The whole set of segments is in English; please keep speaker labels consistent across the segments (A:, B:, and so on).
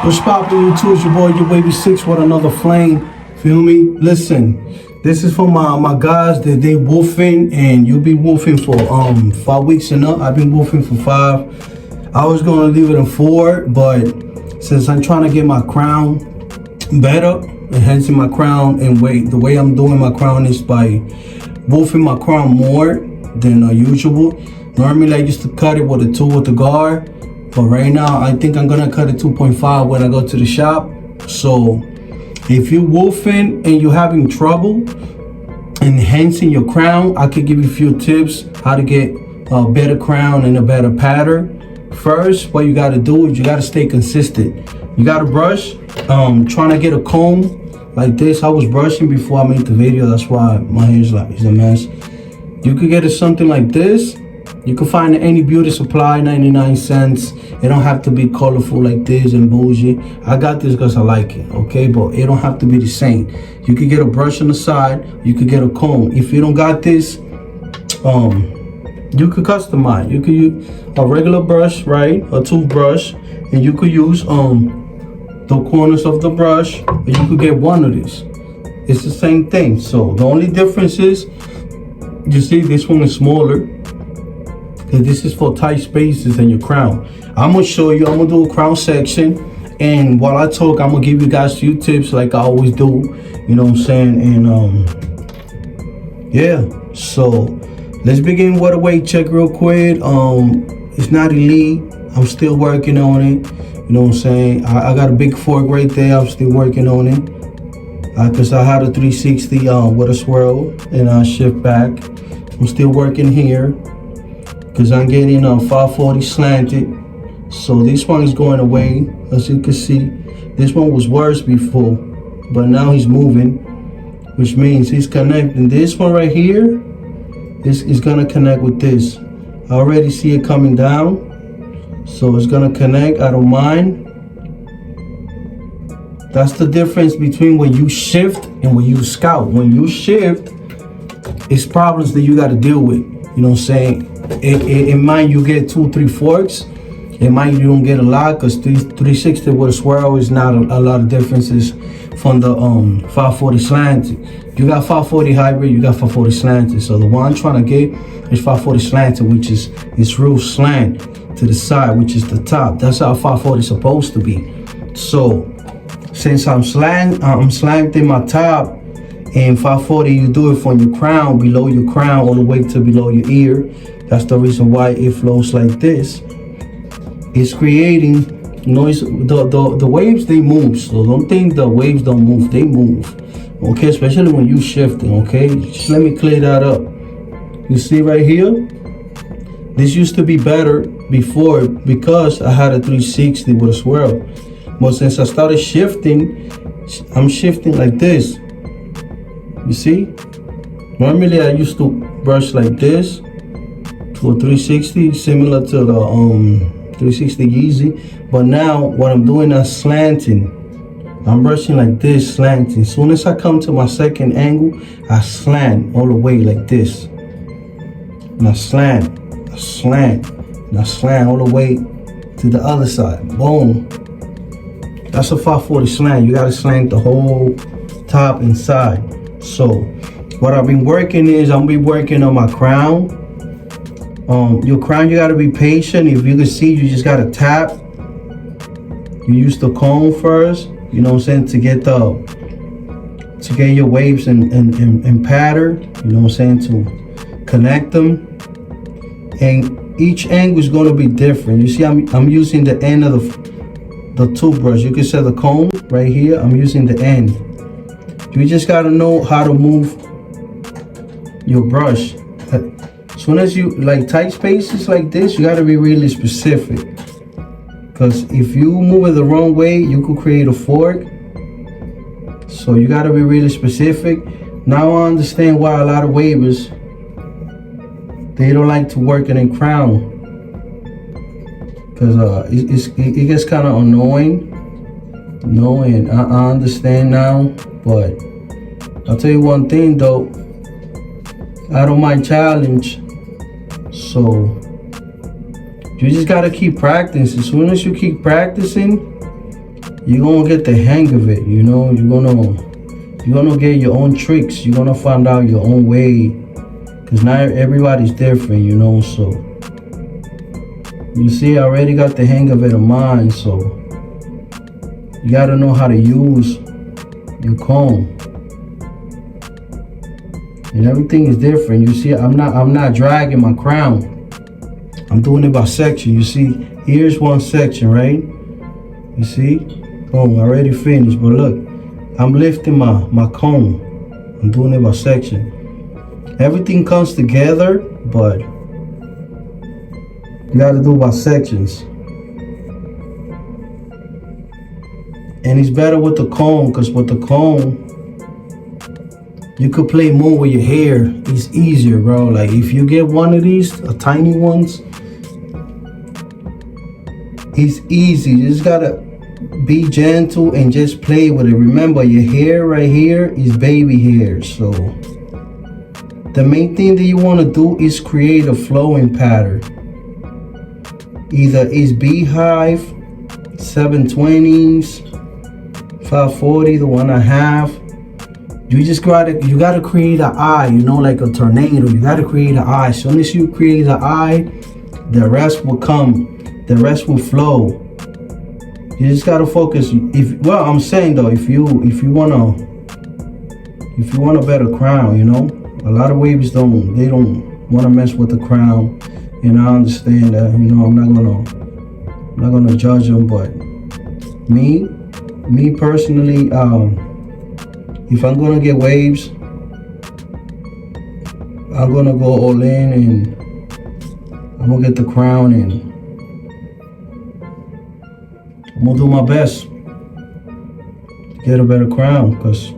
A: What's poppin' YouTube? It's your boy, your baby six with another flame. Feel me? Listen, this is for my guys that they wolfing, and you'll be wolfing for 5 weeks and up. I've been wolfing for 5. I was gonna leave it in 4, but since I'm trying to get my crown better, enhancing my crown, and the way I'm doing my crown is by wolfing my crown more than usual. Normally I used to cut it with a tool with the guard, but right now I think I'm gonna cut it 2.5 when I go to the shop. So if you're wolfing and you're having trouble enhancing your crown, I could give you a few tips how to get a better crown and a better pattern. First, what you gotta do is you gotta stay consistent. You gotta brush, trying to get a comb like this. I was brushing before I made the video, that's why my hair is a mess. You could get it something like this. You can find any beauty supply, 99 cents. It don't have to be colorful like this and bougie. I got this because I like it, okay? But it don't have to be the same. You could get a brush on the side. You could get a comb. If you don't got this, you could customize. You could use a regular brush, right? A toothbrush. And you could use the corners of the brush. Or you could get one of these. It's the same thing. So the only difference is, you see this one is smaller. This is for tight spaces in your crown. I'm gonna show you, I'm gonna do a crown section, and while I talk, I'm gonna give you guys a few tips like I always do, you know what I'm saying? And yeah, so let's begin with a weight check real quick. It's not elite, I'm still working on it, you know what I'm saying? I got a big fork right there, I'm still working on it. Cause I had a 360 with a swirl, and I shift back. I'm still working here, because I'm getting 540 slanted. So this one is going away. As you can see, this one was worse before, but now he's moving, which means he's connecting. This one right here is gonna connect with this. I already see it coming down, so it's gonna connect. I don't mind. That's the difference between when you shift and when you scout. When you shift, it's problems that you gotta deal with, you know what I'm saying? In mine, you get 2-3 forks. In mine, you don't get a lot, because 360 with a swirl is not a lot of differences from the 540 slanted. You got 540 hybrid, you got 540 slanted. So the one I'm trying to get is 540 slanted, which is it's real slant to the side, which is the top. That's how 540 is supposed to be. So since I'm slanting my top, and 540, you do it from your crown, below your crown, all the way to below your ear. That's the reason why it flows like this. It's creating noise. The waves, they move. So don't think the waves don't move. They move. Okay, especially when you shifting. Okay, just let me clear that up. You see right here, this used to be better before because I had a 360 with a swirl. But since I started shifting, I'm shifting like this. You see, normally I used to brush like this to a 360, similar to the 360 Yeezy, but now what I'm doing is slanting. I'm brushing like this, slanting. As soon as I come to my second angle, I slant all the way like this, and I slant, I slant, and I slant all the way to the other side. Boom. That's a 540 slant. You gotta slant the whole top and side. So what I've been working is I'm be working on my crown. Your crown, you gotta be patient. If you can see, you just gotta tap. You use the comb first, you know what I'm saying, to get your waves and pattern, you know what I'm saying, to connect them. And each angle is gonna be different. You see, I'm using the end of the toothbrush. You can see the comb right here. I'm using the end. You just gotta know how to move your brush. As soon as you like tight spaces like this, you gotta be really specific. Because if you move it the wrong way, you could create a fork. So you gotta be really specific. Now I understand why a lot of wavers, they don't like to work it in crown. Because it gets kind of annoying. And I understand now. But I'll tell you one thing though, I don't mind challenge. So you just gotta keep practicing. As soon as you keep practicing, you're gonna get the hang of it. You know, you're gonna get your own tricks. You're gonna find out your own way, because not everybody's different, you know. So you see, I already got the hang of it of mine. So you gotta know how to use your comb, and everything is different. You see, I'm not dragging my crown. I'm doing it by section. You see, here's one section, right? You see, boom, already finished. But look, I'm lifting my comb. I'm doing it by section. Everything comes together, but you gotta do by sections. And it's better with the comb, because with the comb, you could play more with your hair. It's easier, bro. Like if you get one of these, tiny ones, it's easy. You just gotta be gentle and just play with it. Remember, your hair right here is baby hair. So the main thing that you want to do is create a flowing pattern. Either it's beehive, 720s, 540, the 1.5. You gotta create an eye, you know, like a tornado. You gotta create an eye. As soon as you create the eye, the rest will come. The rest will flow. You just gotta focus. I'm saying though, if you want a better crown, you know, a lot of waves don't want to mess with the crown, and I understand that. You know, I'm not gonna judge them, but me personally, if I'm gonna get waves, I'm gonna go all in, and I'm gonna get the crown, and I'm gonna do my best to get a better crown, because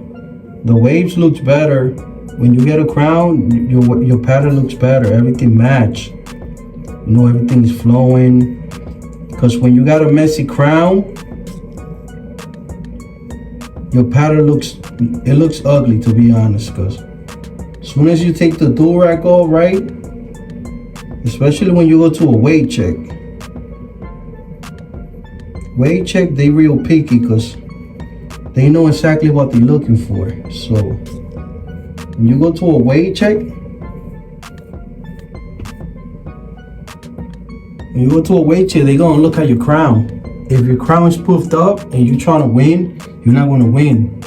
A: the waves looks better when you get a crown. Your pattern looks better. Everything match. You know, everything's flowing. Because when you got a messy crown, your pattern looks ugly, to be honest. Because as soon as you take the do-rag off, right, especially when you go to a weight check. Weight check, they real picky, because they know exactly what they're looking for. So when you go to a weight check, they're gonna look at your crown. If your crown is puffed up and you're trying to win, you're not gonna win.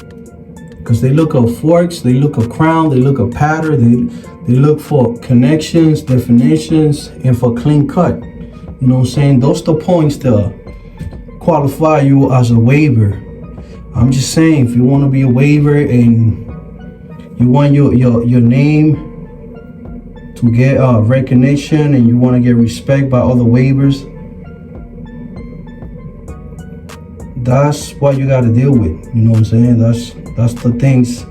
A: Because they look at forks, they look at crown, they look at pattern, they look for connections, definitions, and for clean cut. You know what I'm saying? Those are the points to qualify you as a waiver. I'm just saying, if you want to be a waiver and you want your name to get recognition, and you want to get respect by other waivers, that's what you got to deal with. You know what I'm saying? That's the things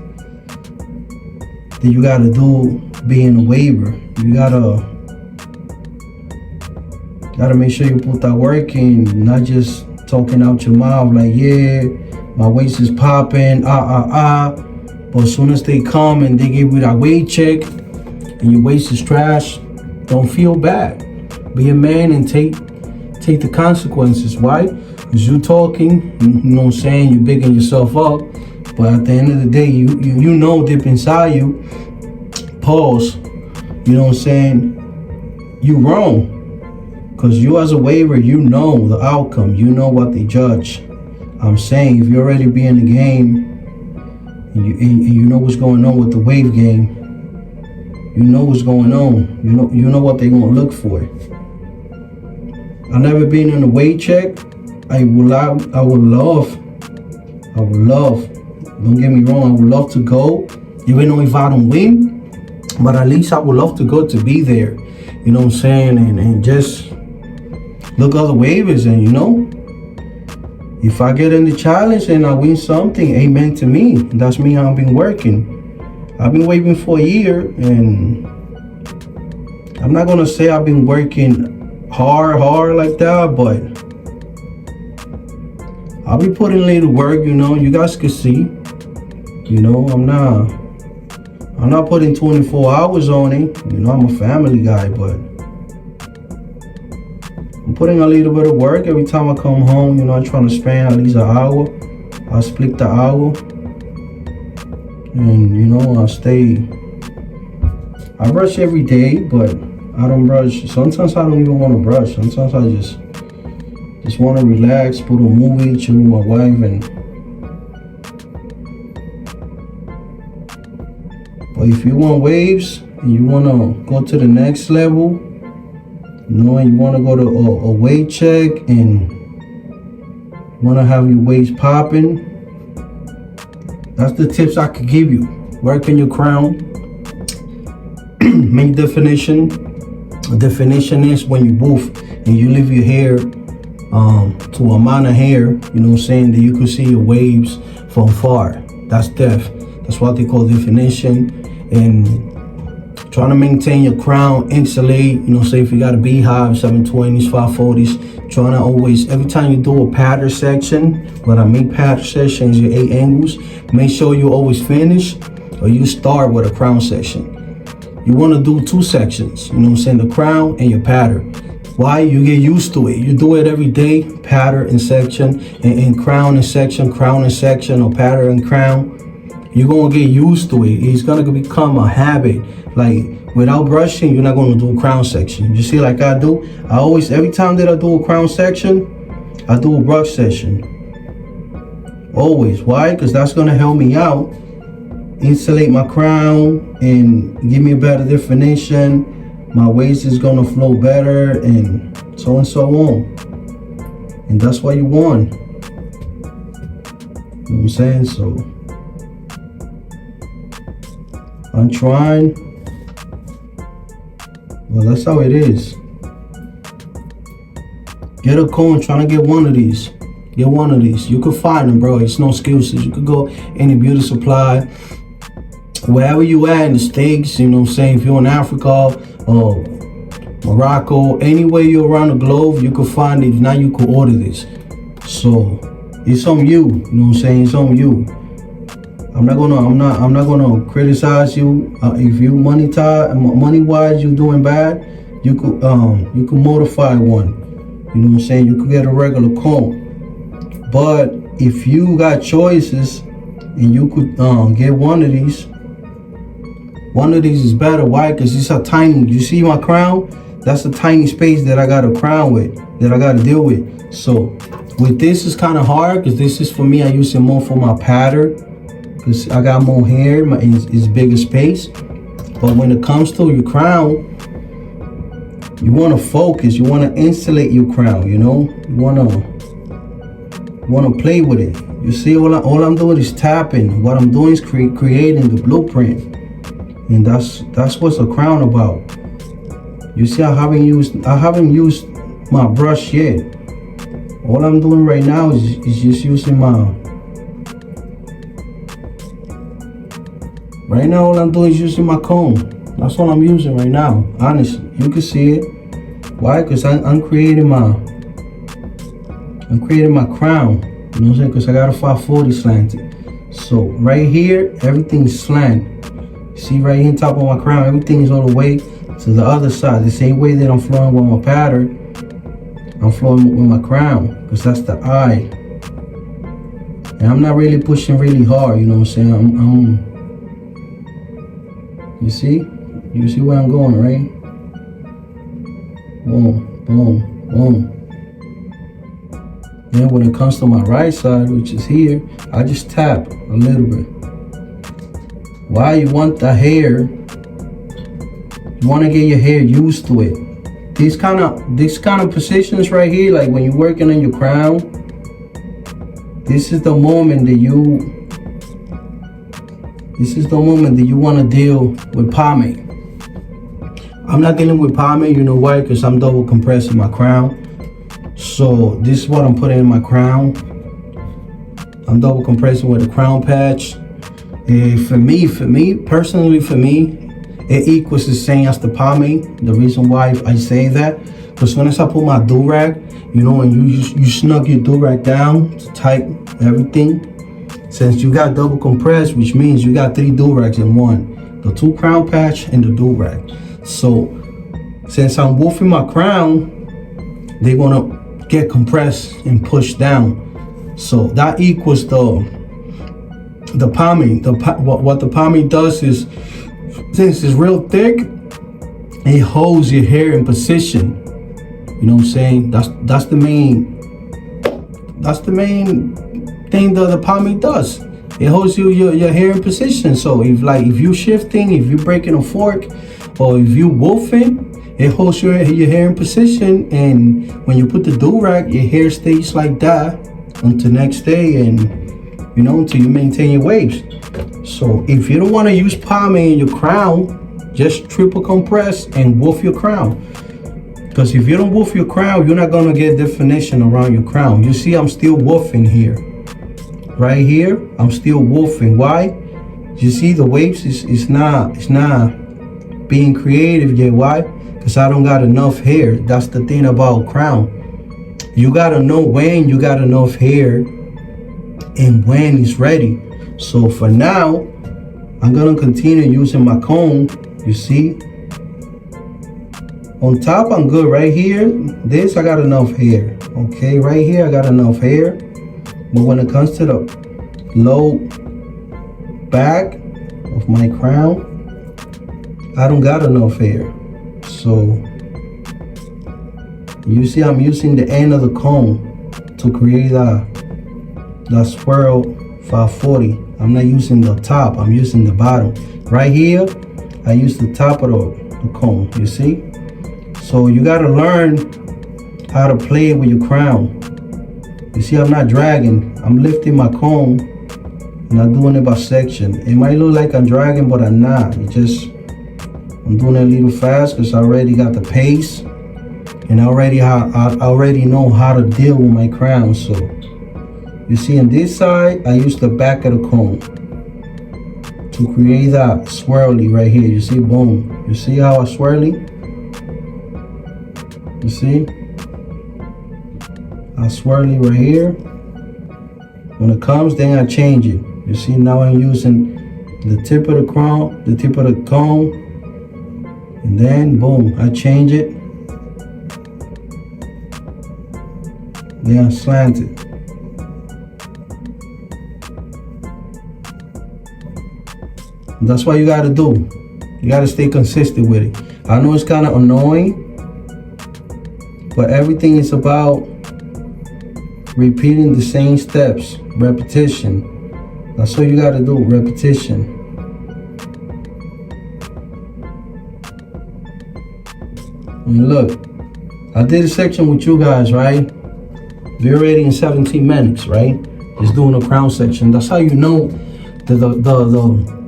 A: that you got to do being a waiver. You gotta make sure you put that work in, not just talking out your mouth like, yeah, my waist is popping, but as soon as they come and they give you that weight check and your waist is trash, don't feel bad. Be a man and take the consequences. Why? Because you talking, you know what I'm saying, you bigging yourself up, but at the end of the day, you know deep inside you, pause, you know what I'm saying, you wrong. Because you as a waiver, you know the outcome. You know what they judge. I'm saying, if you already be in the game, and you know what's going on with the wave game, you know what's going on. You know what they're going to look for. I've never been in a weight check. I would love, don't get me wrong, I would love to go, even though if I don't win, but at least I would love to go to be there. You know what I'm saying? And just look other waivers, and you know, if I get in the challenge and I win something, amen to me. That's me. I've been working. I've been waiting for a year, and I'm not gonna say I've been working hard like that, but I'll be putting a little work. You know, you guys can see. You know, I'm not putting 24 hours on it. You know, I'm a family guy, but I'm putting a little bit of work every time I come home. You know, I'm trying to spend at least an hour. I split the hour, and you know, I brush every day, but I don't brush. Sometimes I don't even want to brush. Sometimes I just want to relax, put a movie, chill with my wife, and. But if you want waves and you want to go to the next level, you know, and you want to go to a weight check and want to have your waves popping, that's the tips I could give you. Work on your crown. Make definition. A definition is when you boof and you leave your hair to a amount of hair, you know what I'm saying, that you can see your waves from far. That's def. That's what they call definition. And trying to maintain your crown, insulate, you know, say if you got a beehive, 720s, 540s, trying to always, every time you do a pattern section, when I make pattern sections, your 8 angles, make sure you always finish or you start with a crown section. You want to do 2 sections, you know what I'm saying, the crown and your pattern. Why? You get used to it. You do it every day, pattern and section, and crown and section, or pattern and crown. You're gonna get used to it. It's gonna become a habit. Like without brushing, you're not gonna do a crown section. You see, like I do. I always, every time that I do a crown section, I do a brush session. Always. Why? Because that's gonna help me out, insulate my crown, and give me a better definition. My waist is gonna flow better, and so on. And that's what you want. You know what I'm saying? So. I'm trying. Well, that's how it is. Get a comb. Trying to get one of these. Get one of these. You can find them, bro. It's no excuses. You could go any beauty supply, wherever you at in the States. You know what I'm saying? If you're in Africa or Morocco, anywhere you're around the globe, you can find it. If not, you could order this. So it's on you. You know what I'm saying? It's on you. I'm not gonna criticize you. If you money wise you're doing bad, you could modify one. You know what I'm saying? You could get a regular comb. But if you got choices and you could get one of these is better. Why? Because it's a tiny. You see my crown? That's a tiny space that I got a crown with, that I got to deal with. So with this is kind of hard because this is for me. I use it more for my pattern. Because I got more hair, it's bigger space. But when it comes to your crown, you want to focus. You want to insulate your crown. You know, you want to play with it. You see, all I'm doing is tapping. What I'm doing is creating the blueprint, and that's what's a crown about. You see, I haven't used my brush yet. All I'm doing right now is just using my. Right now, all I'm doing is using my comb. That's all I'm using right now. Honestly, you can see it. Why? Because I'm creating my crown. You know what I'm saying? Because I got a 540 slanted. So right here, everything's slant. See right here on top of my crown, everything is all the way to the other side. The same way that I'm flowing with my pattern, I'm flowing with my crown. Because that's the eye. And I'm not really pushing really hard. You know what I'm saying? You see where I'm going, right? Boom, boom, boom. Then when it comes to my right side, which is here, I just tap a little bit. Why? You want the hair, you want to get your hair used to it. These kind of positions right here, like when you're working on your crown, this is the moment that you want to deal with pomade. I'm not dealing with pomade, you know why? Because I'm double compressing my crown. So this is what I'm putting in my crown. I'm double compressing with a crown patch. For me, personally, it equals the same as the pomade. The reason why I say that, because when I put my do-rag, you know, and you snug your do-rag down to tighten everything. Since you got double compressed, which means you got 3 do-rags in one. The 2 crown patch and the do-rag. So since I'm woofing my crown, they're gonna get compressed and pushed down. So that equals the pomade. What the pomade does is, since it's real thick, it holds your hair in position. You know what I'm saying? That's the main thing that the pomade does. It holds your hair in position. So if you shifting, if you breaking a fork, or if you wolfing, it holds your hair in position. And when you put the do-rag, your hair stays like that until next day, and until you maintain your waves. So if you don't want to use pomade in your crown, just triple compress and wolf your crown. Because if you don't wolf your crown, you're not gonna get definition around your crown. You see, I'm still wolfing here. Right here, I'm still wolfing. Why? You see, the waves is not being creative yet. Why? Because I don't got enough hair. That's the thing about crown. You gotta know when you got enough hair and when it's ready. So for now, I'm gonna continue using my comb. You see, on top I'm good. Right here, this I got enough hair. Okay, right here I got enough hair. But when it comes to the low back of my crown, I don't got enough hair. So you see, I'm using the end of the comb to create that swirl 540. I'm not using the top, I'm using the bottom. Right here, I use the top of the comb, you see? So you gotta learn how to play with your crown. You see, I'm not dragging, I'm lifting my comb, and I'm doing it by section. It might look like I'm dragging, but I'm not. I'm doing it a little fast because I already got the pace, and I already know how to deal with my crown. So you see, on this side, I use the back of the comb to create that swirly right here. You see, boom. You see how I swirly? You see? I swirly right here. When it comes, then I change it. You see, now I'm using the tip of the crown, the tip of the comb, and then boom, I change it. Then I slant it. That's what you gotta do. You gotta stay consistent with it. I know it's kind of annoying, but everything is about repeating the same steps, repetition. That's what you gotta do, repetition. And look, I did a section with you guys, right? We're already in 17 minutes, right? Just doing a crown section. That's how you know that the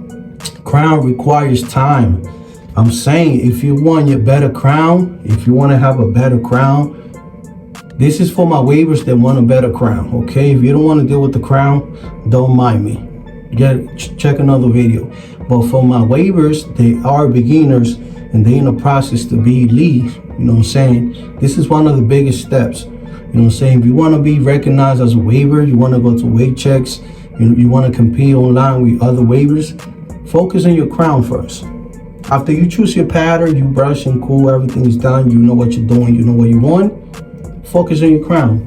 A: crown requires time. I'm saying, if you want your better crown, if you want to have a better crown, this is for my wavers that want a better crown, okay? If you don't want to deal with the crown, don't mind me. Check another video. But for my wavers, they are beginners and they in the process to be elite, you know what I'm saying? This is one of the biggest steps. You know what I'm saying? If you want to be recognized as a waiver, you want to go to weight checks, you want to compete online with other waivers, focus on your crown first. After you choose your pattern, you brush and cool, everything is done, you know what you're doing, you know what you want, focus on your crown.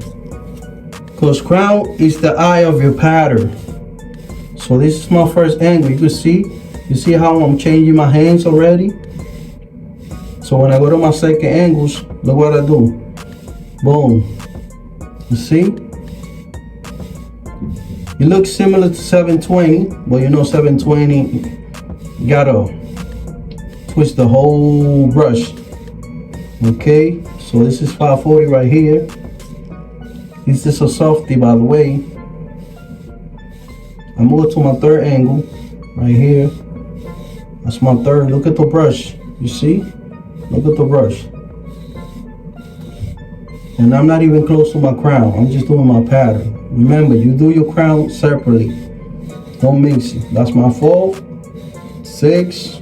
A: Because crown is the eye of your pattern. So this is my first angle. You see how I'm changing my hands already? So when I go to my second angles, look what I do. Boom. You see? It looks similar to 720, but you know 720, you gotta twist the whole brush. Okay, so this is 540 right here. This is a softie, by the way. I move to my third angle right here. That's my third. Look at the brush. You see? Look at the brush. And I'm not even close to my crown. I'm just doing my pattern. Remember, you do your crown separately. Don't mix it. That's my 4, 6.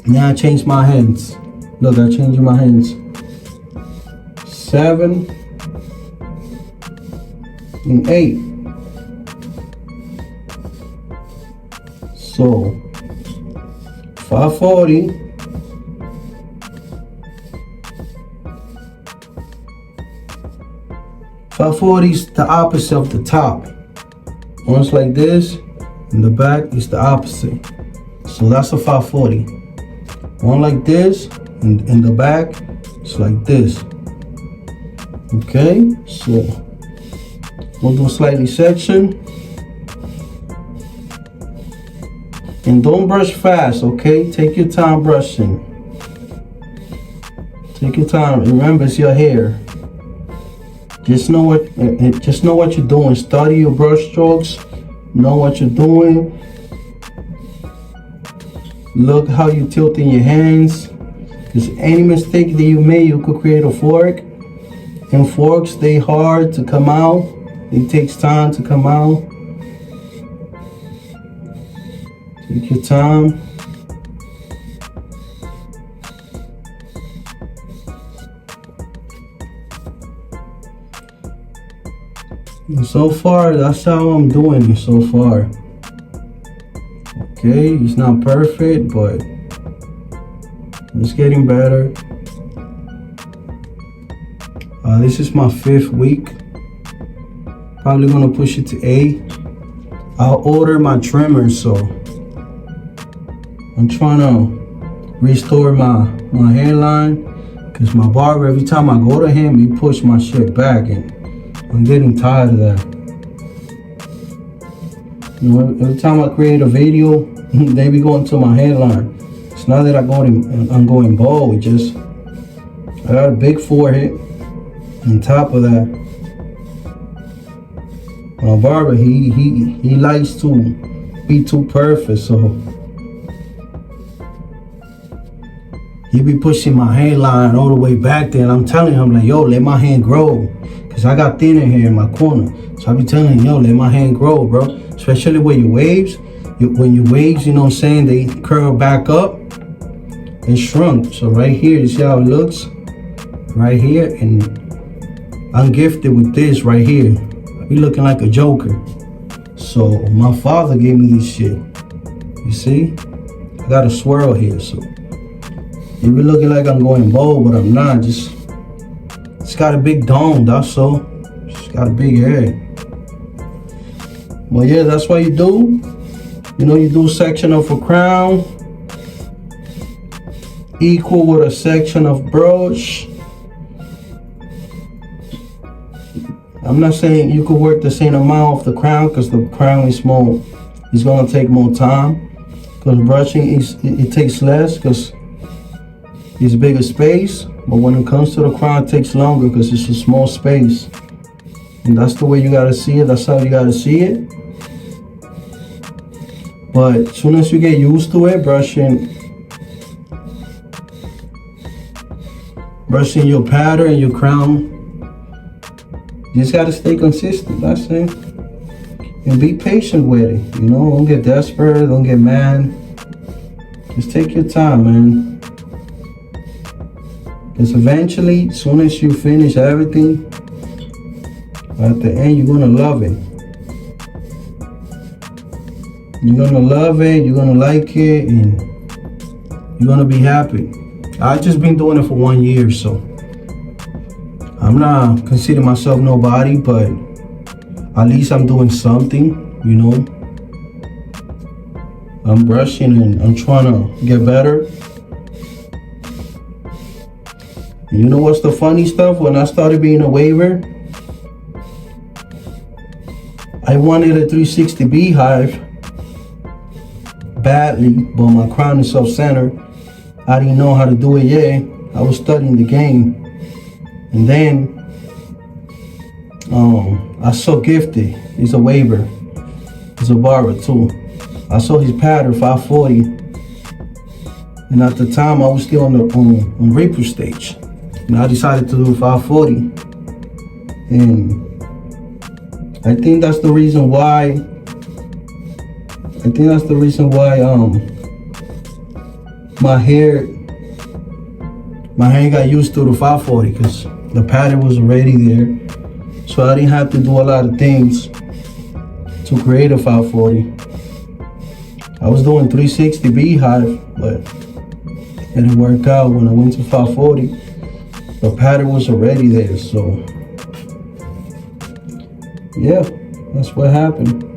A: Now I change my hands. Look, I changed my hands. 7 and 8. So 540, 540 is the opposite of the top. One's like this, and the back is the opposite. So that's a 540. One like this, and in the back, it's like this. Okay, so we'll do slightly section. And don't brush fast, okay? Take your time brushing. Take your time. Remember, it's your hair. Just know what you're doing. Study your brush strokes. Know what you're doing. Look how you're tilting your hands. Because any mistake that you made, you could create a fork. And forks, they hard to come out. It takes time to come out. Take your time. And so far, that's how I'm doing it so far. Okay, it's not perfect, but it's getting better. This is my 5th week. Probably gonna push it to 8. I'll order my trimmer, so I'm trying to restore my hairline, because my barber, every time I go to him, he push my shit back, and I'm getting tired of that. You know, every time I create a video, they be going to my hairline. It's not that I'm going bald. It just, I got a big forehead. On top of that, my barber, he likes to be too perfect, so he be pushing my hairline all the way back there, and I'm telling him like, yo, let my hand grow, cause I got thinner hair in my corner. So I be telling him, yo, let my hand grow, bro. Especially when your waves, when your waves, you know what I'm saying, they curl back up and shrunk. So right here, you see how it looks? Right here, and I'm gifted with this right here. I be looking like a joker. So my father gave me this shit. You see? I got a swirl here, so you be looking like I'm going bald, but I'm not. It's got a big dome, that's all. It's got a big head. Well, yeah, that's what you do. You know, you do a section of a crown equal with a section of brush. I'm not saying you could work the same amount of the crown, because the crown is small. It's gonna take more time, because brushing it takes less, because it's bigger space. But when it comes to the crown, it takes longer, because it's a small space. And that's the way you gotta see it. That's how you gotta see it. But as soon as you get used to it, brushing your pattern, your crown, you just gotta stay consistent, that's it. And be patient with it, you know, don't get desperate, don't get mad. Just take your time, man. Because eventually, as soon as you finish everything, at the end, you're gonna love it. You're gonna love it, you're gonna like it, and you're gonna be happy. I've just been doing it for 1 year, so I'm not considering myself nobody, but at least I'm doing something, you know. I'm brushing and I'm trying to get better. And you know what's the funny stuff? When I started being a waver, I wanted a 360 beehive badly, but my crown is off-center. I didn't know how to do it yet. I was studying the game. And then I saw Gifted. He's a waver. He's a barber too. I saw his pattern 540, and at the time I was still on Reaper stage, and I decided to do 540. And I think that's the reason why. My hair got used to the 540, because the pattern was already there. So I didn't have to do a lot of things to create a 540. I was doing 360 beehive, but it didn't work out. When I went to 540, the pattern was already there. So yeah, that's what happened.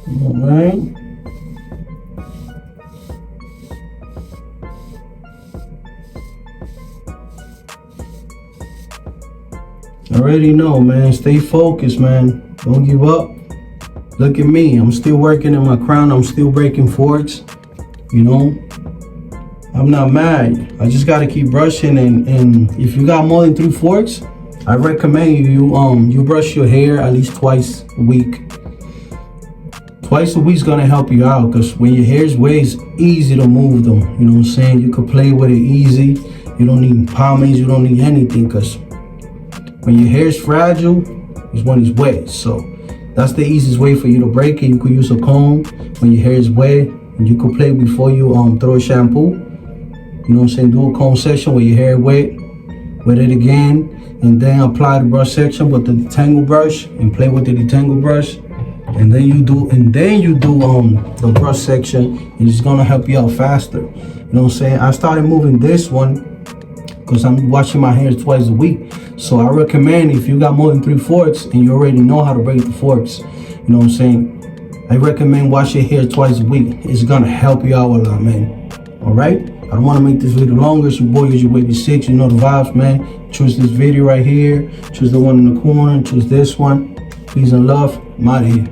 A: All right. I already know, man. Stay focused, man. Don't give up. Look at me. I'm still working in my crown. I'm still breaking forks. You know, I'm not mad. I just gotta keep brushing. And if you got more than 3 forks, I recommend you brush your hair at least twice a week. Twice a week's gonna help you out, because when your hair's wet, it's easy to move them. You know what I'm saying? You could play with it easy. You don't need pomades. You don't need anything, because when your hair is fragile, is when it's wet. So that's the easiest way for you to break it. You could use a comb when your hair is wet, and you could play before you throw a shampoo. You know what I'm saying? Do a comb section with your hair wet it again, and then apply the brush section with the detangle brush and play with the detangle brush. And then you do the brush section, and it's gonna help you out faster. You know what I'm saying? I started moving this one because I'm washing my hair twice a week. So I recommend, if you got more than 3 forks and you already know how to break the forks, you know what I'm saying, I recommend wash your hair twice a week. It's gonna help you out a lot, man. All right? I don't want to make this video longer. It's your boy, it's your baby 6. You know the vibes, man. Choose this video right here. Choose the one in the corner. Choose this one. Peace and love. I'm out of here.